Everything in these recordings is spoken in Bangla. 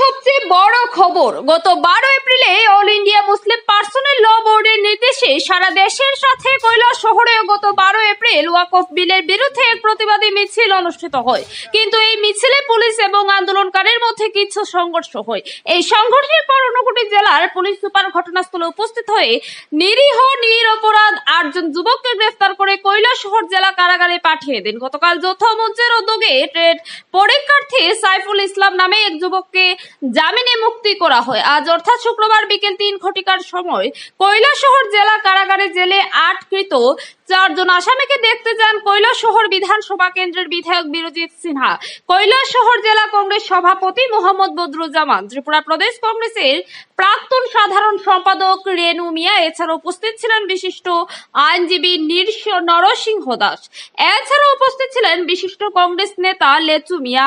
সবচেয়ে বড় খবর, গত 12 এপ্রিলে অল ইন্ডিয়া মুসলিম পার্সোনাল ল বোর্ডের নির্দেশে সারা দেশের সাথে কৈলাসহরে গত 12 এপ্রিল ওয়াকফ বিলের বিরুদ্ধে এক প্রতিবাদী মিছিল অনুষ্ঠিত হয়। কিন্তু এই মিছিলে পুলিশ এবং আন্দোলনকারীর মধ্যে কিছু সংঘর্ষ হয়। এই সংঘর্ষের পর ঊনকোটি জেলার পুলিশ সুপার ঘটনাস্থলে উপস্থিত হয়ে নিরীহ নিরপরাধ 8 জন যুবককে গ্রেফতার করে কৈলাসহর জেলা কারাগারে পাঠিয়ে দেন। গতকাল যৌথ মঞ্চের উদ্যোগে ট্রেড পরীক্ষার্থী সাইফুল ইসলাম নামে এক যুবককে জামিনে মুক্তি করা হয়। আজ অর্থাৎ শুক্রবার বিকেল 3 ঘটিকার সময় কৈলাসহর জেলা কারাগারে জেলে আটকৃত 4 জন আসামিকে দেখতে যান কৈলাসহর বিধানসভা কেন্দ্রের বিধায়ক বিরজিৎ সিনহা, কৈলাসহর জেলা কংগ্রেস সভাপতি মোহাম্মদ বদরুজ্জামান, ত্রিপুরা প্রদেশ কংগ্রেসের প্রাক্তন সাধারণ সম্পাদক রেনু মিয়া। এছাড়া উপস্থিত ছিলেন বিশিষ্ট আইনজীবী নরসিংহ দাস। এছাড়া উপস্থিত ছিলেন বিশিষ্ট কংগ্রেস নেতা লেচু মিয়া।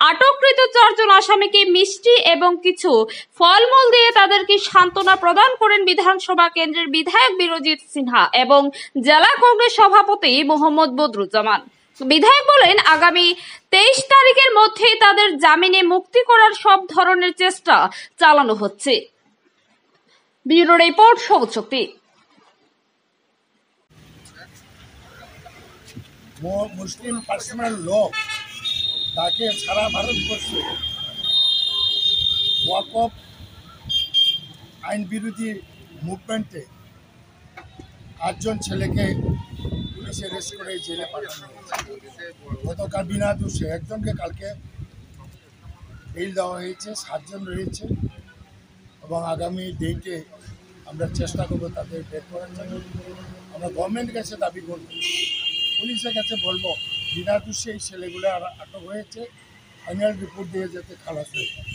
আটককৃত 4 জন আসামিকে মিষ্টি এবং কিছু ফলমূল দিয়ে তাদেরকে সান্ত্বনা প্রদান করেন বিধানসভা কেন্দ্রের বিধায়ক বিরজিৎ সিনহা এবং জেলা কংগ্রেস সভাপতি মোহাম্মদ বদরুজ্জামান। বিধায়ক বলেন, আগামী 23 তারিখের মধ্যে তাদের জামিনে মুক্তি করার সব ধরনের চেষ্টা চালানো হচ্ছে। ব্যুরো রিপোর্ট, সবুজ শক্তি। মুসলিম পার্সোনাল ল তাকে সারা ভারতবর্ষে ওয়াকফ আইন বিরোধী মুভমেন্টে 8 জন ছেলেকে পুলিশ অ্যারেস্ট করে জেলে পাঠানো হয়েছে। গতকাল বিনা দোষে একজনকে কালকে বেল দেওয়া হয়েছে, 7 জন রয়েছে এবং আগামী ডেটে আমরা চেষ্টা করবো তাদের বের করার জন্য। আমরা গভর্নমেন্টের কাছে দাবি করব, পুলিশের কাছে বলবো বিনা দোষে এই ছেলেগুলো আটক হয়েছে, ফাইনাল রিপোর্ট দিয়ে যাতে খালাস হয়ে যায়।